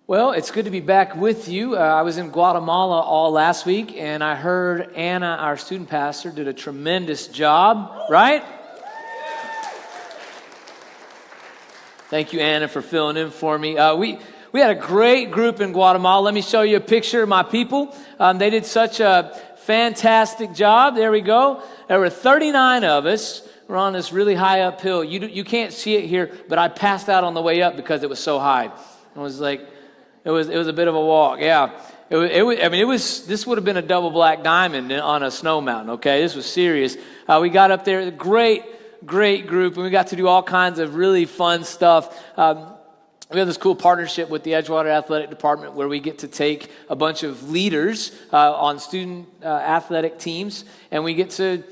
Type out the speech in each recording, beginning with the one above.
Well, it's good to be back with you. I was in Guatemala all last week, and I heard Anna, our student pastor, did a tremendous job, right? Thank you, Anna, for filling in for me. We had a great group in Guatemala. Let me show you a picture of my people. They did such a fantastic job. There we go. There were 39 of us. We're on this really high uphill. You can't see it here, but I passed out on the way up because it was so high. It was like... It was a bit of a walk, yeah. This would have been a double black diamond on a snow mountain, okay? This was serious. We got up there, great group, and we got to do all kinds of really fun stuff. We have this cool partnership with the Edgewater Athletic Department where we get to take a bunch of leaders on student athletic teams, and we get to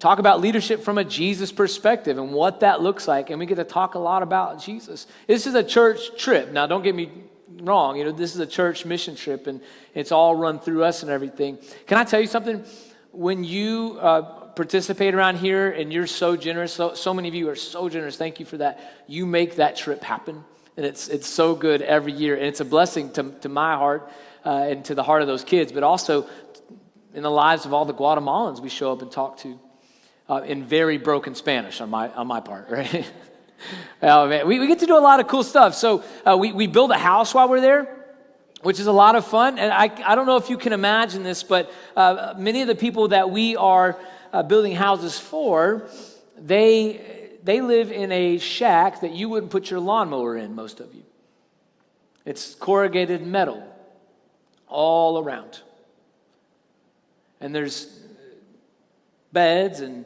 talk about leadership from a Jesus perspective and what that looks like, and we get to talk a lot about Jesus. This is a church trip. Now, don't get me wrong, this is a church mission trip, and it's all run through us and everything. Can I tell you something? When you participate around here and you're so generous, so many of you are so generous, thank you for that. You make that trip happen, and it's so good every year, and it's a blessing to my heart and to the heart of those kids, but also in the lives of all the Guatemalans we show up and talk to in very broken Spanish on my part, right? Oh, man. We get to do a lot of cool stuff. So we build a house while we're there, which is a lot of fun. And I don't know if you can imagine this, but many of the people that we are building houses for, they live in a shack that you wouldn't put your lawnmower in, most of you. It's corrugated metal all around. And there's beds and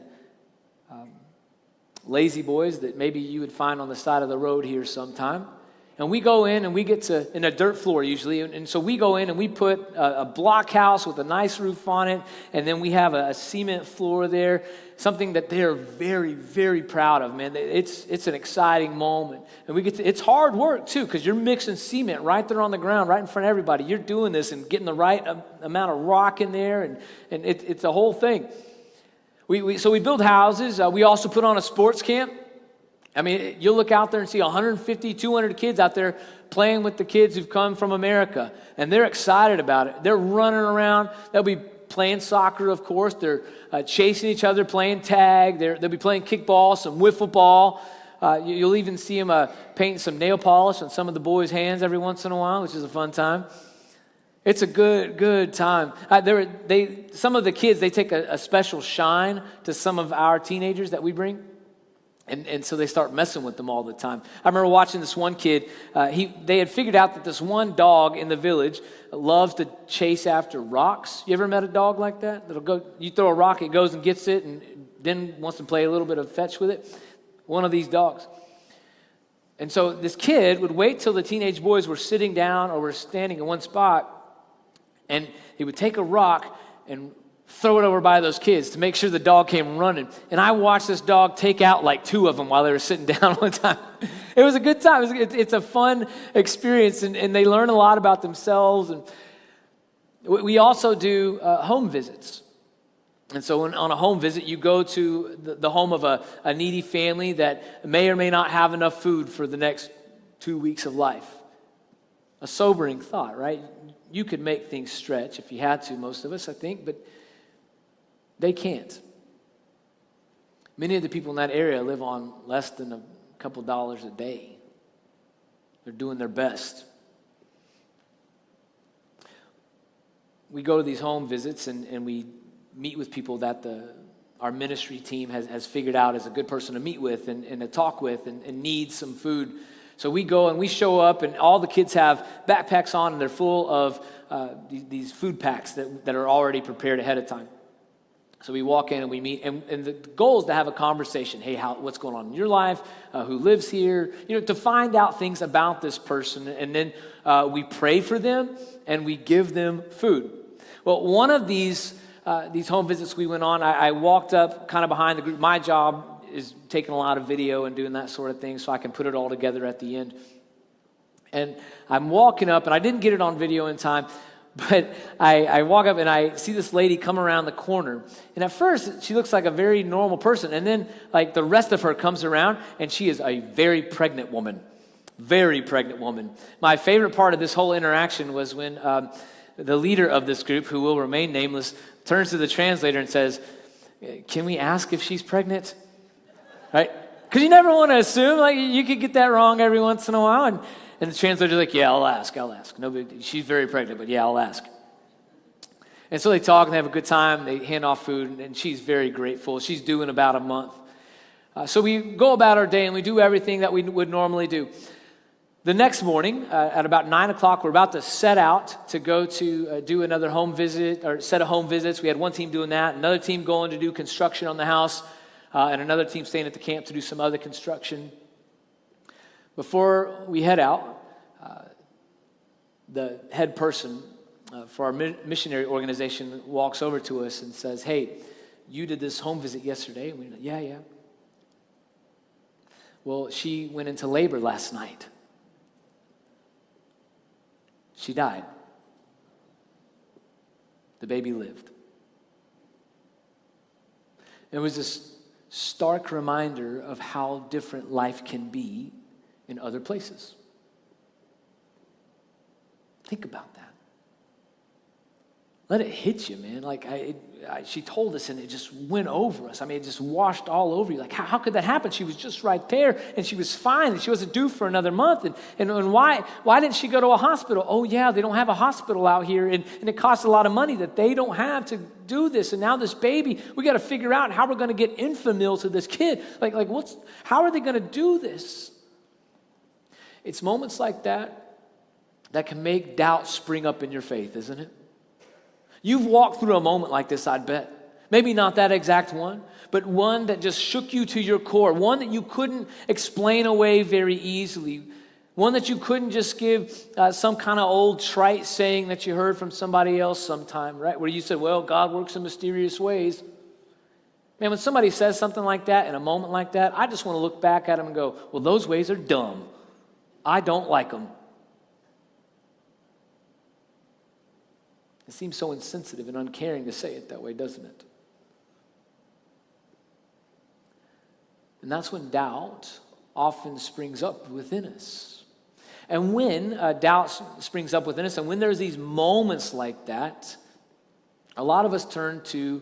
lazy boys that maybe you would find on the side of the road here sometime. And we go in and we get to, in a dirt floor usually, and so we go in and we put a block house with a nice roof on it, and then we have a cement floor there, something that they're very, very proud of, man. It's an exciting moment. And we get to, it's hard work too, because you're mixing cement right there on the ground, right in front of everybody. You're doing this and getting the right amount of rock in there, and it's a whole thing. So we build houses. We also put on a sports camp. I mean, you'll look out there and see 150, 200 kids out there playing with the kids who've come from America. And they're excited about it. They're running around. They'll be playing soccer, of course. They're chasing each other, playing tag. They'll be playing kickball, some wiffle ball. You'll even see them painting some nail polish on some of the boys' hands every once in a while, which is a fun time. It's a good time. Some of the kids, they take a special shine to some of our teenagers that we bring. And so they start messing with them all the time. I remember watching this one kid. They had figured out that this one dog in the village loves to chase after rocks. You ever met a dog like that? That'll go. You throw a rock, it goes and gets it, and then wants to play a little bit of fetch with it. One of these dogs. And so this kid would wait till the teenage boys were sitting down or were standing in one spot, and he would take a rock and throw it over by those kids to make sure the dog came running. And I watched this dog take out like 2 of them while they were sitting down one time. It was a good time. It's a fun experience, and they learn a lot about themselves. And we also do home visits. And so on a home visit, you go to the home of a needy family that may or may not have enough food for the next 2 weeks of life. A sobering thought, right? You could make things stretch if you had to, most of us, I think, but they can't. Many of the people in that area live on less than a couple dollars a day. They're doing their best. We go to these home visits and we meet with people that our ministry team has figured out as a good person to meet with and to talk with and needs some food. So we go and we show up, and all the kids have backpacks on, and they're full of these food packs that are already prepared ahead of time. So we walk in and we meet, and the goal is to have a conversation. Hey, what's going on in your life? Who lives here? To find out things about this person, and then we pray for them and we give them food. Well, one of these home visits we went on, I walked up kind of behind the group. My job is taking a lot of video and doing that sort of thing so I can put it all together at the end. And I'm walking up, and I didn't get it on video in time, but I walk up and I see this lady come around the corner. And at first, she looks like a very normal person. And then, like, the rest of her comes around, and she is a very pregnant woman. very pregnant woman. My favorite part of this whole interaction was when the leader of this group, who will remain nameless, turns to the translator and says, "Can we ask if she's pregnant?" Right? Because you never want to assume, like, you could get that wrong every once in a while. And the translator's like, "Yeah, I'll ask. No big deal. She's very pregnant, but yeah, I'll ask." And so they talk and they have a good time. They hand off food, and she's very grateful. She's due in about a month. So we go about our day, and we do everything that we would normally do. The next morning, at about 9 o'clock, we're about to set out to go to do another home visit, or set of home visits. We had one team doing that, another team going to do construction on the house, and another team staying at the camp to do some other construction. Before we head out, the head person for our missionary organization walks over to us and says, "Hey, you did this home visit yesterday." And we went, yeah. "Well, she went into labor last night. She died. The baby lived." It was this stark reminder of how different life can be in other places. Think about that. Let it hit you, man. Like, she told us, and it just went over us. I mean, it just washed all over you. Like, how could that happen? She was just right there, and she was fine, and she wasn't due for another month. And why didn't she go to a hospital? Oh, yeah, they don't have a hospital out here, and it costs a lot of money that they don't have to do this. And now this baby, we got to figure out how we're going to get Enfamil to this kid. Like how are they going to do this? It's moments like that can make doubt spring up in your faith, isn't it? You've walked through a moment like this, I'd bet. Maybe not that exact one, but one that just shook you to your core, one that you couldn't explain away very easily, one that you couldn't just give some kind of old trite saying that you heard from somebody else sometime, right? Where you said, "Well, God works in mysterious ways." Man, when somebody says something like that in a moment like that, I just want to look back at them and go, "Well, those ways are dumb. I don't like them." It seems so insensitive and uncaring to say it that way, doesn't it? And that's when doubt often springs up within us. And when doubt springs up within us, and when there's these moments like that, a lot of us turn to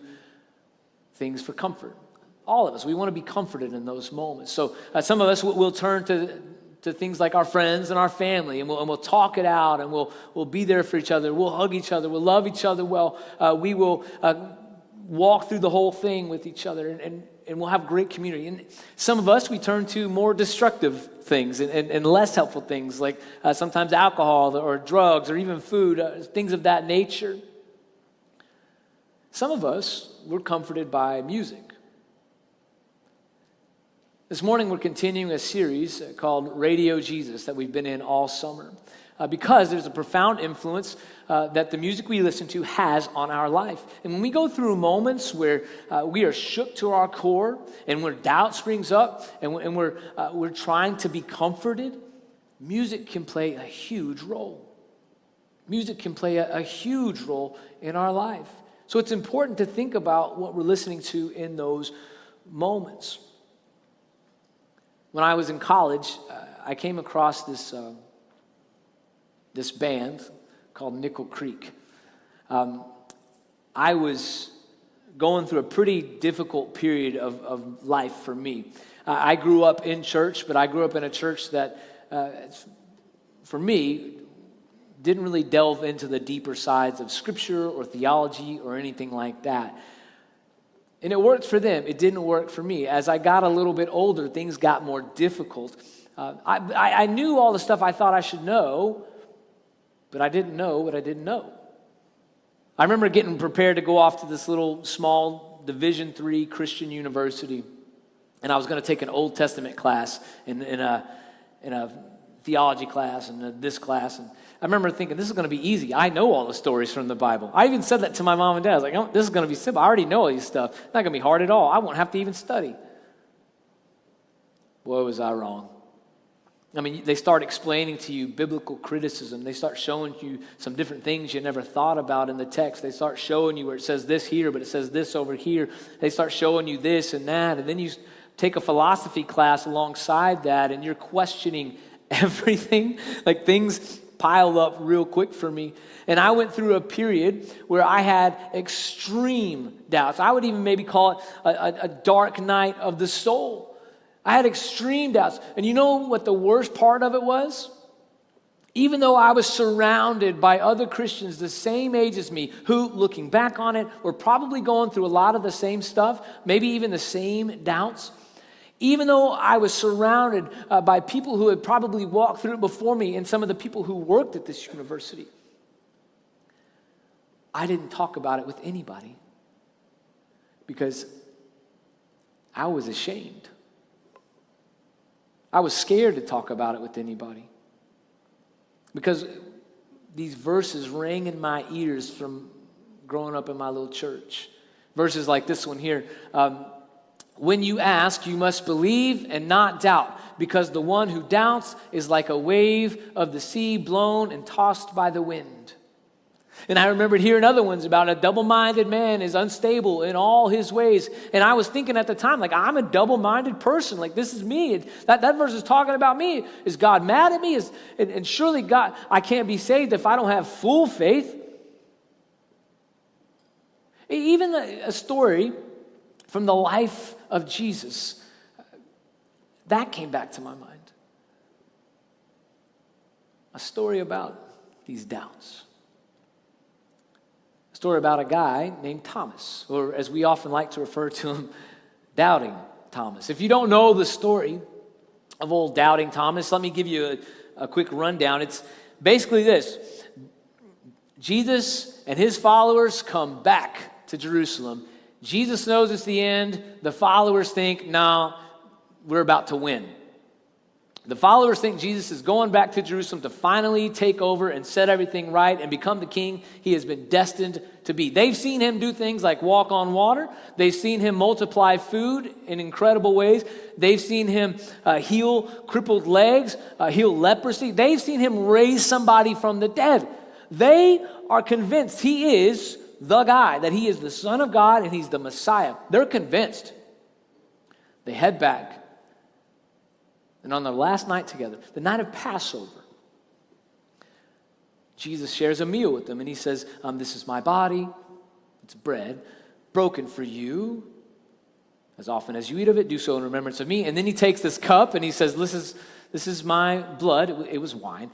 things for comfort. All of us, we want to be comforted in those moments. So some of us will turn to things like our friends and our family, and we'll talk it out, and we'll be there for each other. We'll hug each other. We'll love each other well. We will walk through the whole thing with each other, and we'll have great community. And some of us, we turn to more destructive things and less helpful things, like sometimes alcohol or drugs or even food, things of that nature. Some of us, we're comforted by music. This morning, we're continuing a series called Radio Jesus that we've been in all summer because there's a profound influence that the music we listen to has on our life. And when we go through moments where we are shook to our core and where doubt springs up and we're trying to be comforted, music can play a huge role. Music can play a huge role in our life. So it's important to think about what we're listening to in those moments. When I was in college, I came across this band called Nickel Creek. I was going through a pretty difficult period of life for me. I grew up in church, but I grew up in a church that, for me, didn't really delve into the deeper sides of Scripture or theology or anything like that. And it worked for them. It didn't work for me. As I got a little bit older, things got more difficult. I knew all the stuff I thought I should know, but I didn't know what I didn't know. I remember getting prepared to go off to this little small Division III Christian university, and I was going to take an Old Testament class in a theology class and this class. And I remember thinking, this is going to be easy. I know all the stories from the Bible. I even said that to my mom and dad. I was like, oh, this is going to be simple. I already know all these stuff. It's not going to be hard at all. I won't have to even study. Boy, was I wrong. I mean, they start explaining to you biblical criticism. They start showing you some different things you never thought about in the text. They start showing you where it says this here, but it says this over here. They start showing you this and that. And then you take a philosophy class alongside that, and you're questioning everything, like things piled up real quick for me. And I went through a period where I had extreme doubts. I would even maybe call it a dark night of the soul. I had extreme doubts. And you know what the worst part of it was? Even though I was surrounded by other Christians the same age as me, who, looking back on it, were probably going through a lot of the same stuff, maybe even the same doubts, even though I was surrounded by people who had probably walked through it before me and some of the people who worked at this university, I didn't talk about it with anybody because I was ashamed. I was scared to talk about it with anybody because these verses rang in my ears from growing up in my little church. Verses like this one here. When you ask, you must believe and not doubt, because the one who doubts is like a wave of the sea blown and tossed by the wind. And I remembered hearing other ones about a double-minded man is unstable in all his ways. And I was thinking at the time, like, I'm a double-minded person. Like, this is me. That verse is talking about me. Is God mad at me? And surely God, I can't be saved if I don't have full faith. Even a story from the life of Jesus, that came back to my mind. A story about these doubts. A story about a guy named Thomas, or as we often like to refer to him, Doubting Thomas. If you don't know the story of old Doubting Thomas, let me give you a quick rundown. It's basically this. Jesus and his followers come back to Jerusalem. Jesus knows it's the end. The followers think, no, we're about to win. The followers think Jesus is going back to Jerusalem to finally take over and set everything right and become the king he has been destined to be. They've seen him do things like walk on water. They've seen him multiply food in incredible ways. They've seen him heal crippled legs, heal leprosy. They've seen him raise somebody from the dead. They are convinced he is the guy, that he is the Son of God and he's the Messiah. They're convinced. They head back. And on their last night together, the night of Passover, Jesus shares a meal with them and he says, this is my body, it's bread, broken for you. As often as you eat of it, do so in remembrance of me. And then he takes this cup and he says, this is my blood, it was wine,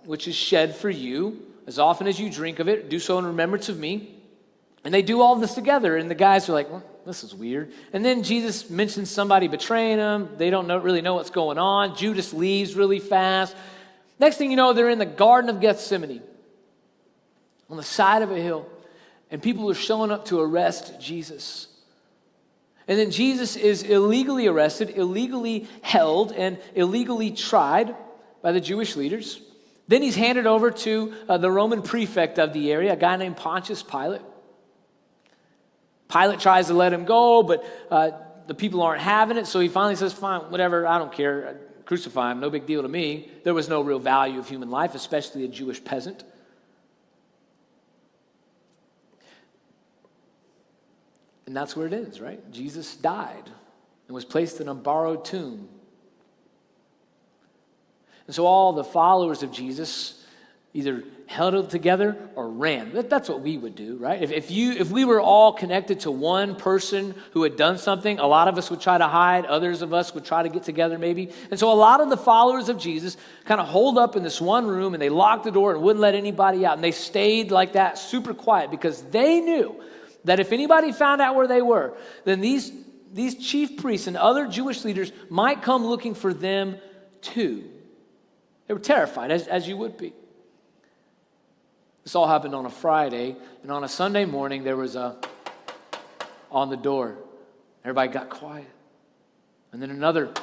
which is shed for you. As often as you drink of it, do so in remembrance of me. And they do all this together, and the guys are like, well, this is weird. And then Jesus mentions somebody betraying him. They don't really know what's going on. Judas leaves really fast. Next thing you know, they're in the Garden of Gethsemane on the side of a hill, and people are showing up to arrest Jesus. And then Jesus is illegally arrested, illegally held, and illegally tried by the Jewish leaders. Then he's handed over to the Roman prefect of the area, a guy named Pontius Pilate. Pilate tries to let him go, but the people aren't having it, so he finally says, fine, whatever, I don't care, crucify him, no big deal to me. There was no real value of human life, especially a Jewish peasant. And that's where it is, right? Jesus died and was placed in a borrowed tomb. And so all the followers of Jesus either held it together or ran. That's what we would do, right? If we were all connected to one person who had done something, a lot of us would try to hide, others of us would try to get together maybe. And so a lot of the followers of Jesus kind of holed up in this one room and they locked the door and wouldn't let anybody out. And they stayed like that, super quiet, because they knew that if anybody found out where they were, then these chief priests and other Jewish leaders might come looking for them too. They were terrified, as you would be. This all happened on a Friday, and on a Sunday morning, there was on the door. Everybody got quiet. And then another.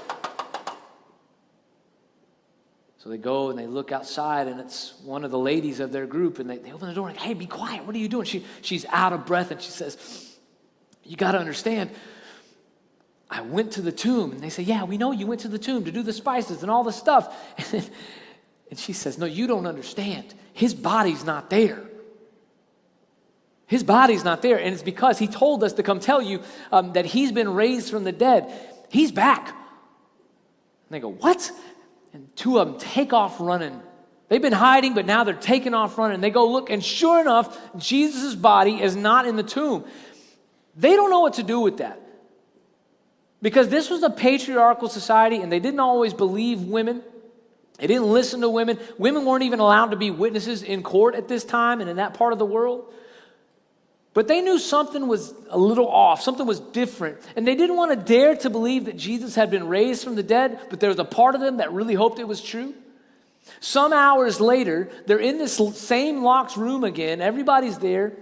So they go and they look outside, and it's one of the ladies of their group, and they open the door and like, hey, be quiet, what are you doing? She's out of breath, and she says, you got to understand, I went to the tomb. And they say, yeah, we know you went to the tomb to do the spices and all the stuff. And she says, no, you don't understand. His body's not there. His body's not there. And it's because he told us to come tell you that he's been raised from the dead. He's back. And they go, what? And two of them take off running. They've been hiding, but now they're taking off running. They go look, and sure enough, Jesus' body is not in the tomb. They don't know what to do with that. Because this was a patriarchal society, and they didn't always believe women. They didn't listen to women. Women weren't even allowed to be witnesses in court at this time and in that part of the world. But they knew something was a little off, something was different. And they didn't want to dare to believe that Jesus had been raised from the dead, but there was a part of them that really hoped it was true. Some hours later, they're in this same locked room again. Everybody's there,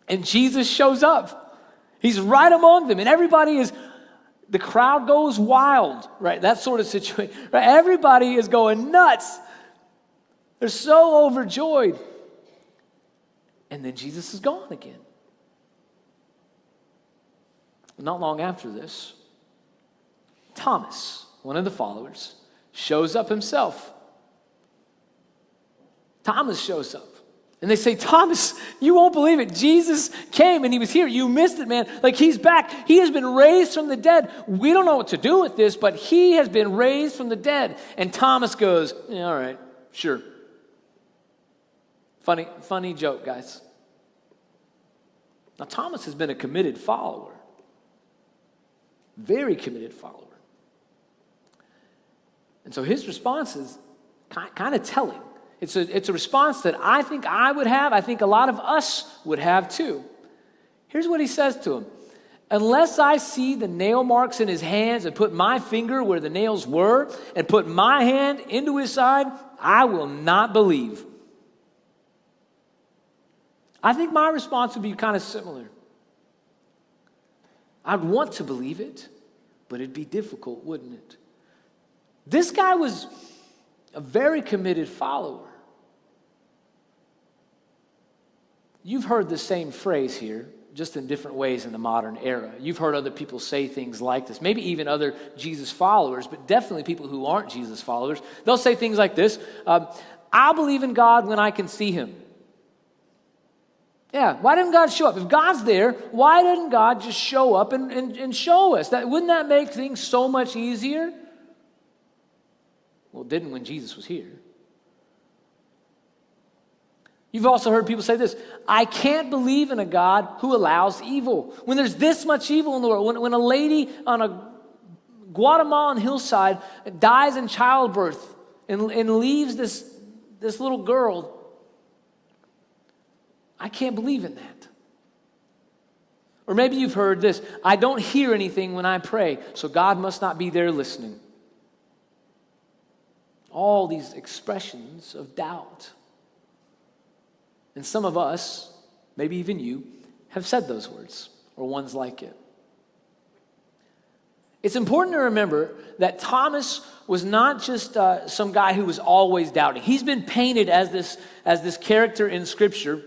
and Jesus shows up. He's right among them, and the crowd goes wild, right? That sort of situation. Right? Everybody is going nuts. They're so overjoyed. And then Jesus is gone again. Not long after this, Thomas, one of the followers, shows up himself. Thomas shows up. And they say, Thomas, you won't believe it. Jesus came and he was here. You missed it, man. Like, he's back. He has been raised from the dead. We don't know what to do with this, but he has been raised from the dead. And Thomas goes, yeah, all right, sure. Funny joke, guys. Now, Thomas has been a committed follower. Very committed follower. And so his response is kind of telling. It's a response that I think I would have. I think a lot of us would have too. Here's what he says to him. Unless I see the nail marks in his hands and put my finger where the nails were and put my hand into his side, I will not believe. I think my response would be kind of similar. I'd want to believe it, but it'd be difficult, wouldn't it? This guy was a very committed follower. You've heard the same phrase here, just in different ways in the modern era. You've heard other people say things like this, maybe even other Jesus followers, but definitely people who aren't Jesus followers. They'll say things like this, I'll believe in God when I can see him. Yeah, why didn't God show up? If God's there, why didn't God just show up and show us? Wouldn't that make things so much easier? Well, it didn't when Jesus was here. You've also heard people say this, I can't believe in a God who allows evil. When there's this much evil in the world, when a lady on a Guatemalan hillside dies in childbirth and leaves this little girl, I can't believe in that. Or maybe you've heard this, I don't hear anything when I pray, so God must not be there listening. All these expressions of doubt. And some of us, maybe even you, have said those words or ones like it. It's important to remember that Thomas was not just some guy who was always doubting. He's been painted as this character in Scripture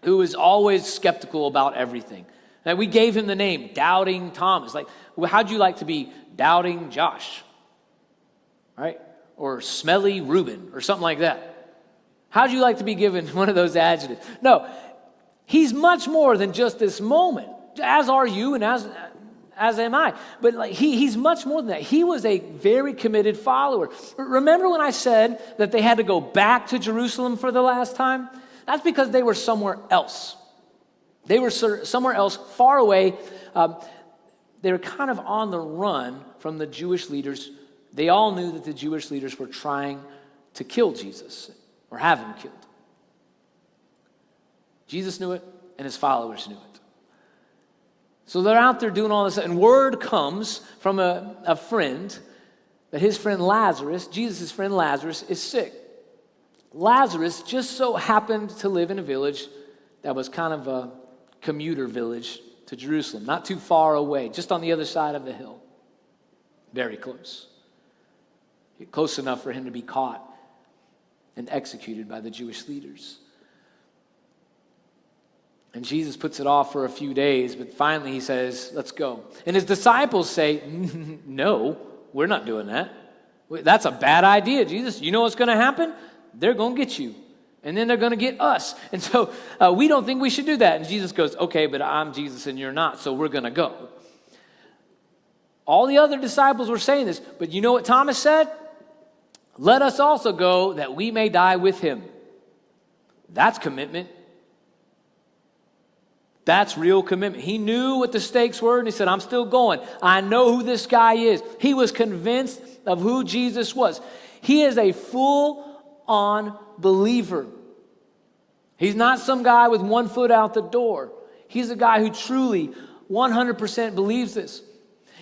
who is always skeptical about everything. And we gave him the name, Doubting Thomas. Like, how'd you like to be Doubting Josh? Right? Or Smelly Reuben, or something like that. How'd you like to be given one of those adjectives? No, he's much more than just this moment, as are you and as am I. But like he's much more than that. He was a very committed follower. Remember when I said that they had to go back to Jerusalem for the last time? That's because they were somewhere else. They were somewhere else, far away. They were kind of on the run from the Jewish leaders. They all knew that the Jewish leaders were trying to kill Jesus or have him killed. Jesus knew it, and his followers knew it. So they're out there doing all this, and word comes from a friend that his friend Lazarus, Jesus' friend Lazarus, is sick. Lazarus just so happened to live in a village that was kind of a commuter village to Jerusalem, not too far away, just on the other side of the hill. Very close. Close enough for him to be caught and executed by the Jewish leaders. And Jesus puts it off for a few days, but finally he says, let's go. And his disciples say, no, we're not doing that. That's a bad idea, Jesus. You know what's going to happen? They're going to get you. And then they're going to get us. And so we don't think we should do that. And Jesus goes, okay, but I'm Jesus and you're not, so we're going to go. All the other disciples were saying this, but you know what Thomas said? let us also go that we may die with him. That's commitment. That's real commitment. He knew what the stakes were, and he said, I'm still going. I know who this guy is. He was convinced of who Jesus was. He is a full-on believer. He's not some guy with one foot out the door. He's a guy who truly 100% believes this.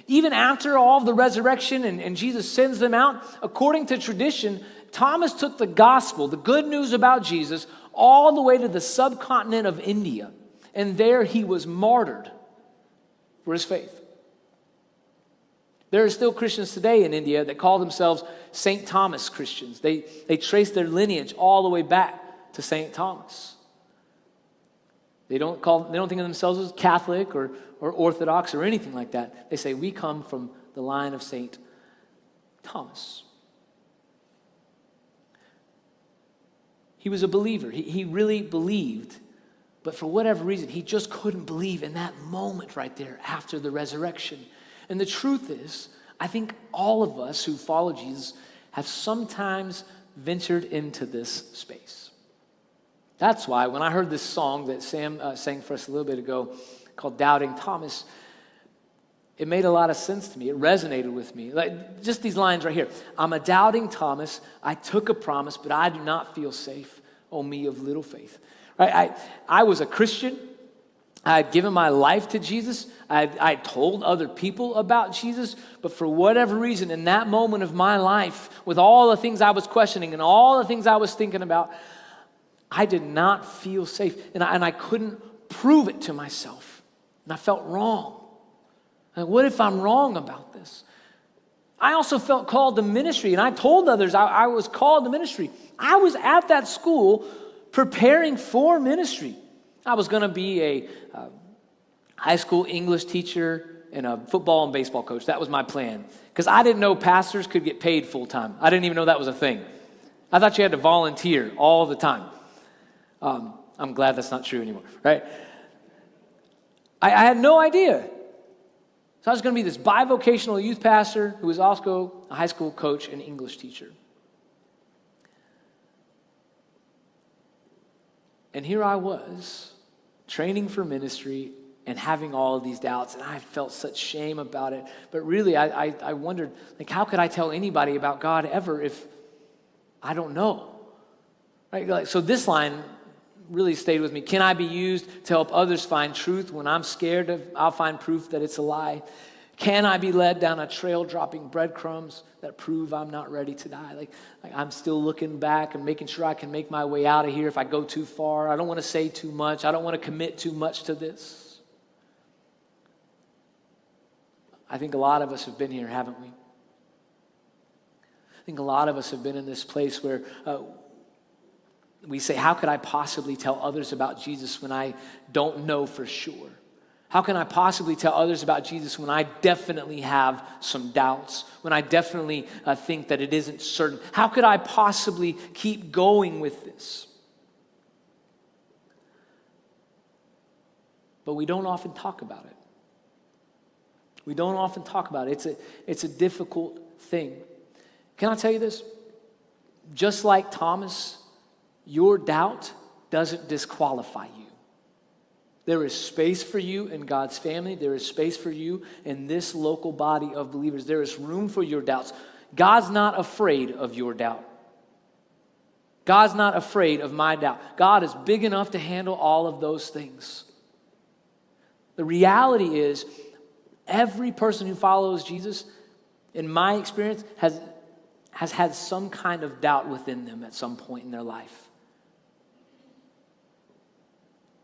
Even after all of the resurrection and Jesus sends them out, according to tradition, Thomas took the gospel, the good news about Jesus, all the way to the subcontinent of India. And there he was martyred for his faith. There are still Christians today in India that call themselves St. Thomas Christians. They trace their lineage all the way back to St. Thomas. They don't think of themselves as Catholic or Orthodox or anything like that. They say, we come from the line of St. Thomas. He was a believer. He really believed. But for whatever reason, he just couldn't believe in that moment right there after the resurrection. And the truth is, I think all of us who follow Jesus have sometimes ventured into this space. That's why when I heard this song that Sam sang for us a little bit ago called Doubting Thomas, it made a lot of sense to me. It resonated with me. Like just these lines right here. I'm a doubting Thomas. I took a promise, but I do not feel safe. Oh, me of little faith. Right? I was a Christian. I had given my life to Jesus. I told other people about Jesus. But for whatever reason, in that moment of my life, with all the things I was questioning and all the things I was thinking about, I did not feel safe. And I couldn't prove it to myself. And I felt wrong. Like, what if I'm wrong about this? I also felt called to ministry. And I told others I was called to ministry. I was at that school preparing for ministry. I was going to be a high school English teacher and a football and baseball coach. That was my plan. Because I didn't know pastors could get paid full time. I didn't even know that was a thing. I thought you had to volunteer all the time. I'm glad that's not true anymore, right? I had no idea. So I was going to be this bivocational youth pastor who was also a high school coach and English teacher. And here I was, training for ministry and having all of these doubts, and I felt such shame about it. But really, I wondered, like, how could I tell anybody about God ever if I don't know? Right? Like, so this line really stayed with me. Can I be used to help others find truth when I'm scared I'll find proof that it's a lie? Can I be led down a trail dropping breadcrumbs that prove I'm not ready to die? Like I'm still looking back and making sure I can make my way out of here if I go too far. I don't want to say too much. I don't want to commit too much to this. I think a lot of us have been here, haven't we? I think a lot of us have been in this place where we say, how could I possibly tell others about Jesus when I don't know for sure? How can I possibly tell others about Jesus when I definitely have some doubts, when I definitely think that it isn't certain? How could I possibly keep going with this? But we don't often talk about it. We don't often talk about it. It's a difficult thing. Can I tell you this? Just like Thomas, your doubt doesn't disqualify you. There is space for you in God's family. There is space for you in this local body of believers. There is room for your doubts. God's not afraid of your doubt. God's not afraid of my doubt. God is big enough to handle all of those things. The reality is, every person who follows Jesus, in my experience, has had some kind of doubt within them at some point in their life.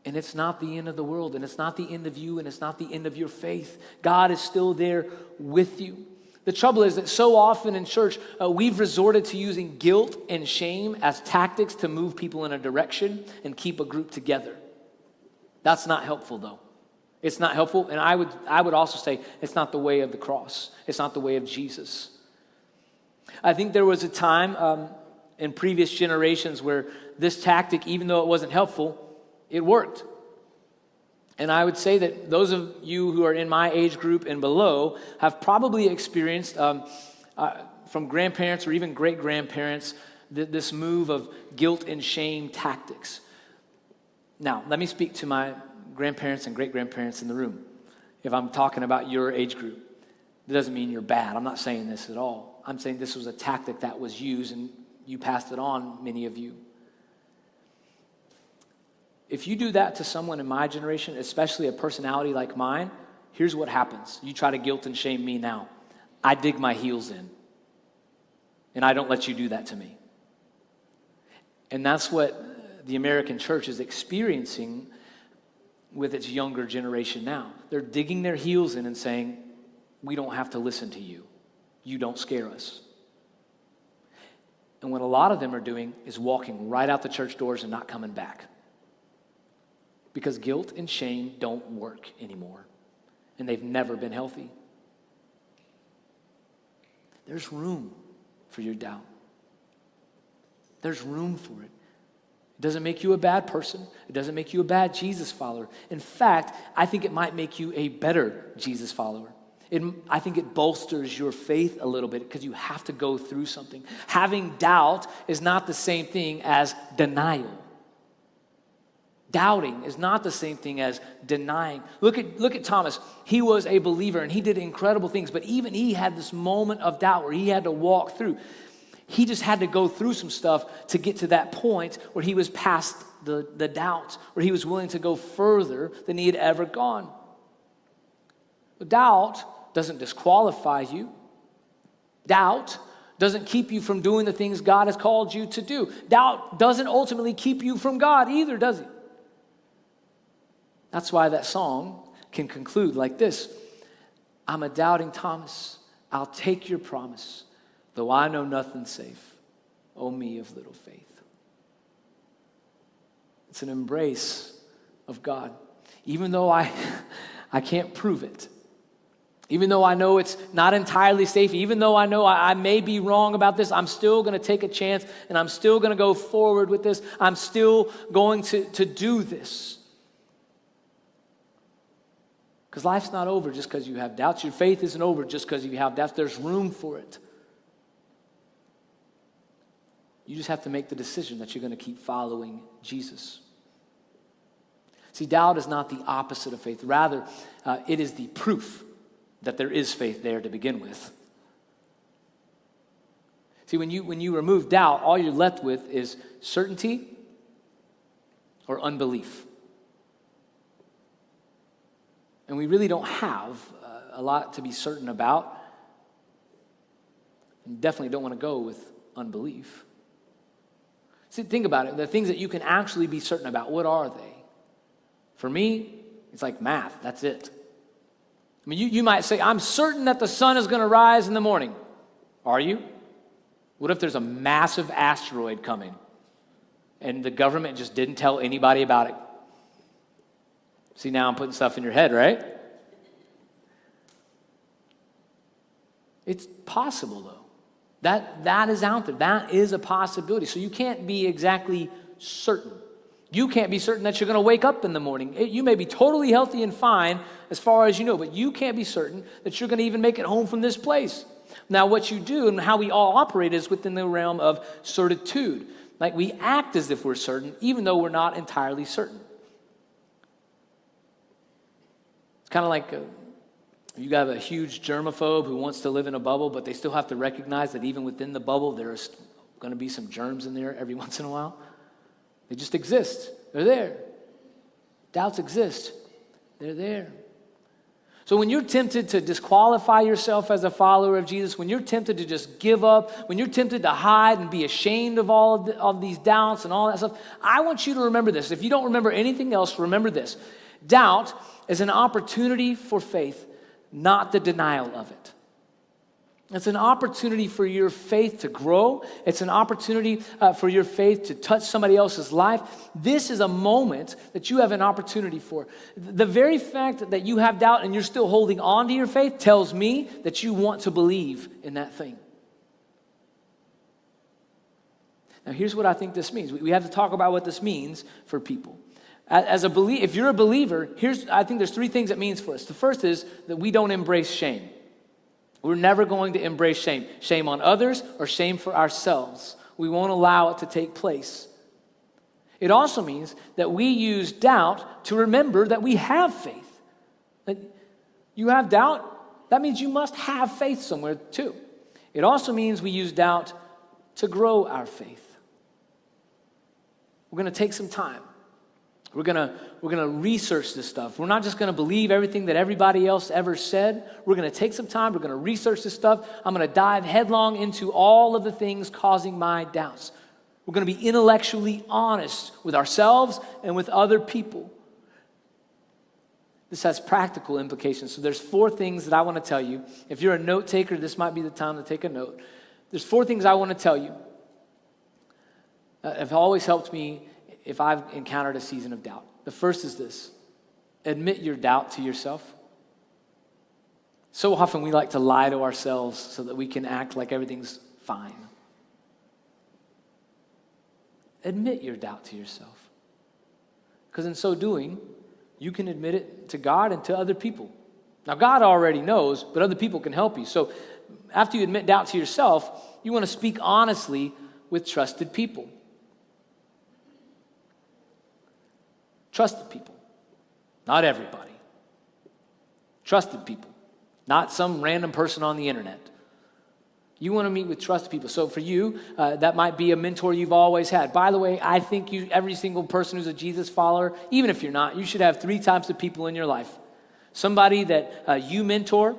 And it's not the end of the world, and it's not the end of you, and it's not the end of your faith. God is still there with you. The trouble is that so often in church, we've resorted to using guilt and shame as tactics to move people in a direction and keep a group together. That's not helpful, though. It's not helpful, and I would also say it's not the way of the cross. It's not the way of Jesus. I think there was a time in previous generations where this tactic, even though it wasn't helpful, it worked. And I would say that those of you who are in my age group and below have probably experienced from grandparents or even great-grandparents, this move of guilt and shame tactics. Now, let me speak to my grandparents and great-grandparents in the room. If I'm talking about your age group, that doesn't mean you're bad. I'm not saying this at all. I'm saying this was a tactic that was used, and you passed it on, many of you. If you do that to someone in my generation, especially a personality like mine, here's what happens. You try to guilt and shame me now. I dig my heels in, and I don't let you do that to me. And that's what the American church is experiencing with its younger generation now. They're digging their heels in and saying, we don't have to listen to you. You don't scare us. And what a lot of them are doing is walking right out the church doors and not coming back. Because guilt and shame don't work anymore. And they've never been healthy. There's room for your doubt. There's room for it. It doesn't make you a bad person. It doesn't make you a bad Jesus follower. In fact, I think it might make you a better Jesus follower. I think it bolsters your faith a little bit because you have to go through something. Having doubt is not the same thing as denial. Doubting is not the same thing as denying. Look at Thomas. He was a believer and he did incredible things, but even he had this moment of doubt where he had to walk through. He just had to go through some stuff to get to that point where he was past the doubt, where he was willing to go further than he had ever gone. But doubt doesn't disqualify you. Doubt doesn't keep you from doing the things God has called you to do. Doubt doesn't ultimately keep you from God either, does it? That's why that song can conclude like this. I'm a doubting Thomas. I'll take your promise. Though I know nothing's safe. O me of little faith. It's an embrace of God. Even though I can't prove it. Even though I know it's not entirely safe, even though I know I may be wrong about this, I'm still going to take a chance and I'm still going to go forward with this. I'm still going to do this. Because life's not over just because you have doubts. Your faith isn't over just because you have doubts. There's room for it. You just have to make the decision that you're going to keep following Jesus. See, doubt is not the opposite of faith. Rather, it is the proof that there is faith there to begin with. See, when you remove doubt, all you're left with is certainty or unbelief. And we really don't have a lot to be certain about. And definitely don't want to go with unbelief. See, think about it. The things that you can actually be certain about, what are they? For me, it's like math. That's it. I mean, you might say, I'm certain that the sun is going to rise in the morning. Are you? What if there's a massive asteroid coming and the government just didn't tell anybody about it? See, now I'm putting stuff in your head, right? It's possible, though. That is out there. That is a possibility. So you can't be exactly certain. You can't be certain that you're going to wake up in the morning. You may be totally healthy and fine as far as you know, but you can't be certain that you're going to even make it home from this place. Now, what you do and how we all operate is within the realm of certitude. Like we act as if we're certain, even though we're not entirely certain. It's kind of like you got a huge germaphobe who wants to live in a bubble, but they still have to recognize that even within the bubble, there's going to be some germs in there every once in a while. They just exist. They're there. Doubts exist. They're there. So when you're tempted to disqualify yourself as a follower of Jesus, when you're tempted to just give up, when you're tempted to hide and be ashamed of all of these doubts and all that stuff, I want you to remember this. If you don't remember anything else, remember this. Doubt is an opportunity for faith, not the denial of it. It's an opportunity for your faith to grow. It's an opportunity for your faith to touch somebody else's life. This is a moment that you have an opportunity for. The very fact that you have doubt and you're still holding on to your faith tells me that you want to believe in that thing. Now, here's what I think this means. We have to talk about what this means for people. As a believer, if you're a believer, I think there's three things it means for us. The first is that we don't embrace shame. We're never going to embrace shame. Shame on others or shame for ourselves. We won't allow it to take place. It also means that we use doubt to remember that we have faith. Like, you have doubt, that means you must have faith somewhere too. It also means we use doubt to grow our faith. We're going to take some time. We're going to research this stuff. We're not just going to believe everything that everybody else ever said. We're going to take some time. We're going to research this stuff. I'm going to dive headlong into all of the things causing my doubts. We're going to be intellectually honest with ourselves and with other people. This has practical implications. So there's 4 things that I want to tell you. If you're a note taker, this might be the time to take a note. There's 4 things I want to tell you that have always helped me if I've encountered a season of doubt. The first is this: admit your doubt to yourself. So often we like to lie to ourselves so that we can act like everything's fine. Admit your doubt to yourself. Because in so doing, you can admit it to God and to other people. Now, God already knows, but other people can help you. So after you admit doubt to yourself, you want to speak honestly with trusted people. Trusted people. Not everybody. Trusted people. Not some random person on the internet. You want to meet with trusted people. So for you, that might be a mentor you've always had. By the way, I think every single person who's a Jesus follower, even if you're not, you should have 3 types of people in your life. Somebody that you mentor,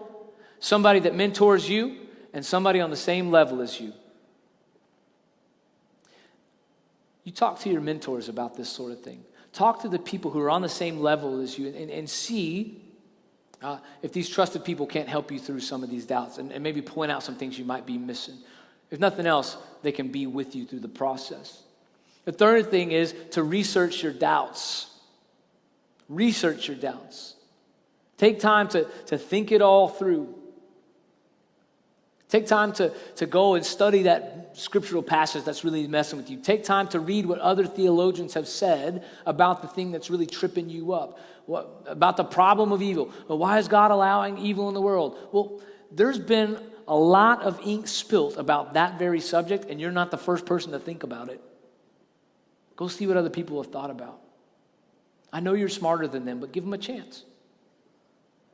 somebody that mentors you, and somebody on the same level as you. You talk to your mentors about this sort of thing. Talk to the people who are on the same level as you and see if these trusted people can't help you through some of these doubts and maybe point out some things you might be missing. If nothing else, they can be with you through the process. The third thing is to research your doubts. Research your doubts. Take time to think it all through. Take time to go and study that scriptural passage that's really messing with you. Take time to read what other theologians have said about the thing that's really tripping you up. About the problem of evil. Well, why is God allowing evil in the world? Well, there's been a lot of ink spilt about that very subject, and you're not the first person to think about it. Go see what other people have thought about. I know you're smarter than them, but give them a chance.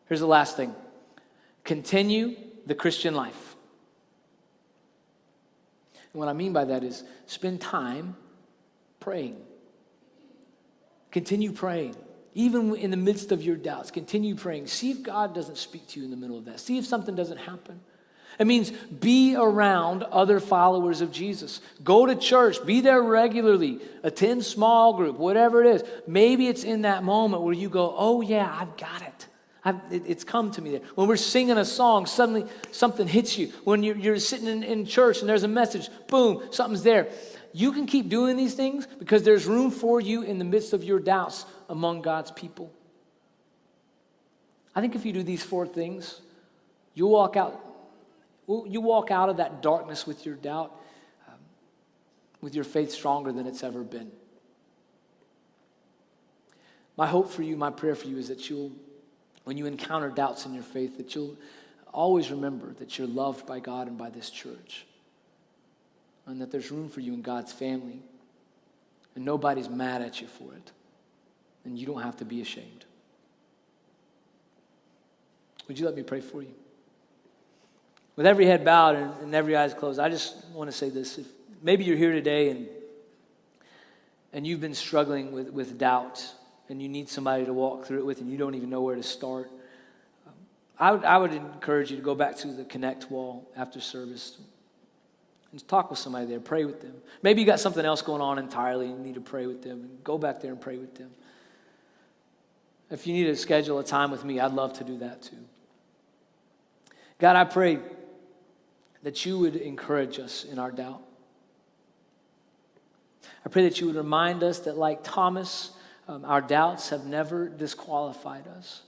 Here's the last thing. Continue the Christian life. And what I mean by that is spend time praying. Continue praying. Even in the midst of your doubts, continue praying. See if God doesn't speak to you in the middle of that. See if something doesn't happen. It means be around other followers of Jesus. Go to church. Be there regularly. Attend small group, whatever it is. Maybe it's in that moment where you go, oh yeah, I've got it. It's come to me there. When we're singing a song, suddenly something hits you. When you're sitting in church and there's a message, boom, something's there. You can keep doing these things because there's room for you in the midst of your doubts among God's people. I think if you do these 4 things, you walk out of that darkness with your doubt, with your faith stronger than it's ever been. My hope for you, my prayer for you is that when you encounter doubts in your faith, that you'll always remember that you're loved by God and by this church. And that there's room for you in God's family. And nobody's mad at you for it. And you don't have to be ashamed. Would you let me pray for you? With every head bowed and every eyes closed, I just want to say this. If maybe you're here today and you've been struggling with doubt and you need somebody to walk through it with and you don't even know where to start, I would encourage you to go back to the Connect wall after service and talk with somebody there, pray with them. Maybe you got something else going on entirely and you need to pray with them. And go back there and pray with them. If you need to schedule a time with me, I'd love to do that too. God, I pray that you would encourage us in our doubt. I pray that you would remind us that like Thomas, our doubts have never disqualified us.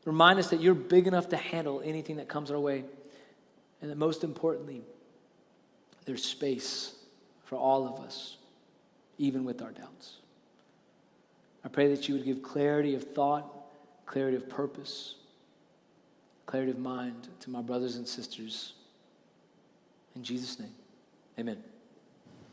Remind us that you're big enough to handle anything that comes our way. And that most importantly, there's space for all of us, even with our doubts. I pray that you would give clarity of thought, clarity of purpose. clarity of mind to my brothers and sisters. In Jesus' name, amen.